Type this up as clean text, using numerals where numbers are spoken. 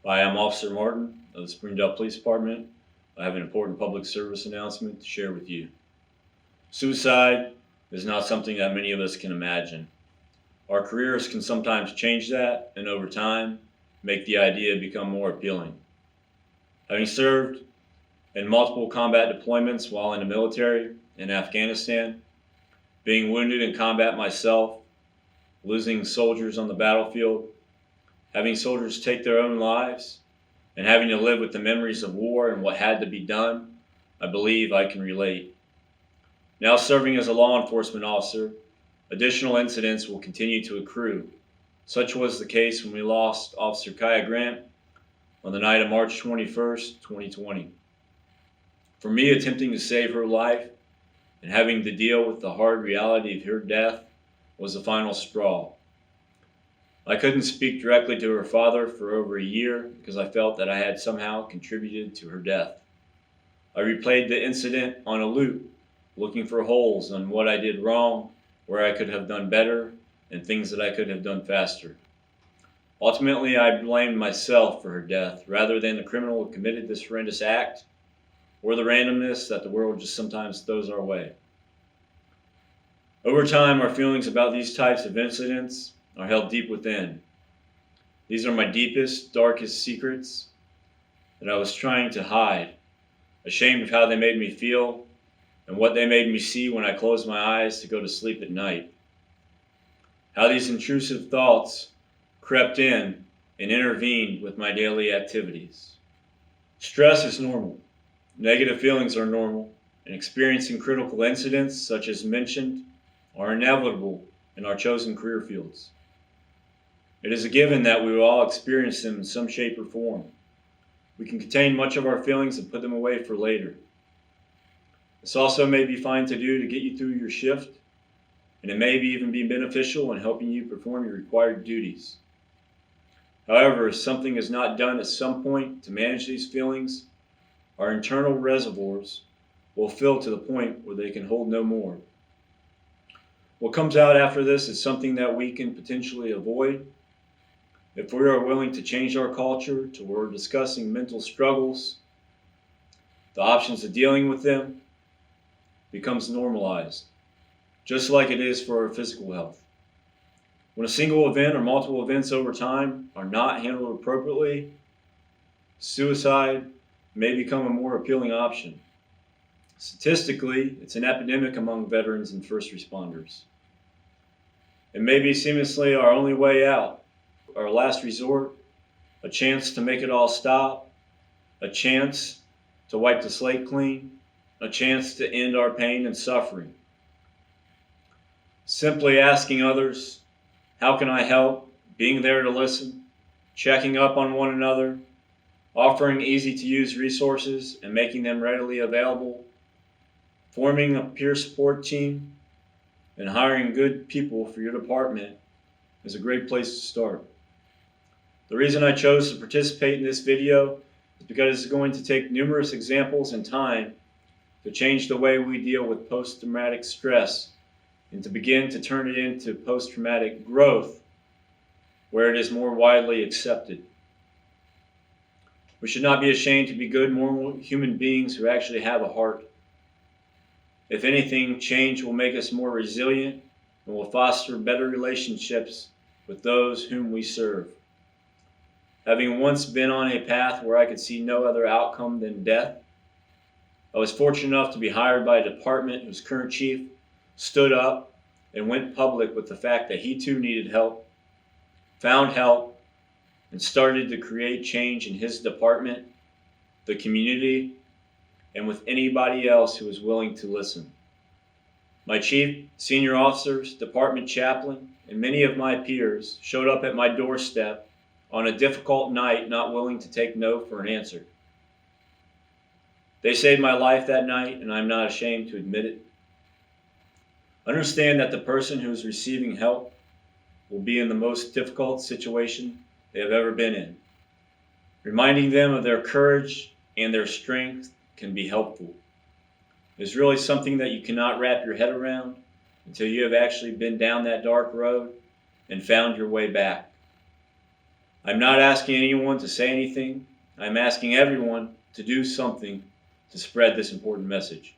Hi, I'm Officer Martin of the Springdale Police Department. I have an important public service announcement to share with you. Suicide is not something that many of us can imagine. Our careers can sometimes change that, and over time, make the idea become more appealing. Having served in multiple combat deployments while in the military in Afghanistan, being wounded in combat myself, losing soldiers on the battlefield, having soldiers take their own lives, and having to live with the memories of war and what had to be done, I believe I can relate. Now serving as a law enforcement officer, additional incidents will continue to accrue. Such was the case when we lost Officer Kaya Grant on the night of March 21st, 2020. For me, attempting to save her life and having to deal with the hard reality of her death was the final straw. I couldn't speak directly to her father for over a year because I felt that I had somehow contributed to her death. I replayed the incident on a loop, looking for holes on what I did wrong, where I could have done better, and things that I could have done faster. Ultimately, I blamed myself for her death rather than the criminal who committed this horrendous act or the randomness that the world just sometimes throws our way. Over time, our feelings about these types of incidents are held deep within. These are my deepest, darkest secrets that I was trying to hide, ashamed of how they made me feel and what they made me see when I closed my eyes to go to sleep at night. How these intrusive thoughts crept in and intervened with my daily activities. Stress is normal. Negative feelings are normal, and experiencing critical incidents, such as mentioned, are inevitable in our chosen career fields. It is a given that we will all experience them in some shape or form. We can contain much of our feelings and put them away for later. This also may be fine to do to get you through your shift, and it may even be beneficial in helping you perform your required duties. However, if something is not done at some point to manage these feelings, our internal reservoirs will fill to the point where they can hold no more. What comes out after this is something that we can potentially avoid if we are willing to change our culture to where we're discussing mental struggles. The options of dealing with them becomes normalized, just like it is for our physical health. When a single event or multiple events over time are not handled appropriately, suicide may become a more appealing option. Statistically, it's an epidemic among veterans and first responders. It may be seamlessly our only way out, our last resort, a chance to make it all stop, a chance to wipe the slate clean, a chance to end our pain and suffering. Simply asking others, how can I help? Being there to listen, checking up on one another, offering easy to use resources and making them readily available, forming a peer support team, and hiring good people for your department is a great place to start. The reason I chose to participate in this video is because it's going to take numerous examples and time to change the way we deal with post-traumatic stress and to begin to turn it into post-traumatic growth where it is more widely accepted. We should not be ashamed to be good, normal human beings who actually have a heart. If anything, change will make us more resilient and will foster better relationships with those whom we serve. Having once been on a path where I could see no other outcome than death, I was fortunate enough to be hired by a department whose current chief stood up and went public with the fact that he too needed help, found help, and started to create change in his department, the community, and with anybody else who was willing to listen. My chief, senior officers, department chaplain, and many of my peers showed up at my doorstep on a difficult night, not willing to take no for an answer. They saved my life that night, and I'm not ashamed to admit it. Understand that the person who is receiving help will be in the most difficult situation they have ever been in. Reminding them of their courage and their strength can be helpful. It's really something that you cannot wrap your head around until you have actually been down that dark road and found your way back. I'm not asking anyone to say anything. I'm asking everyone to do something to spread this important message.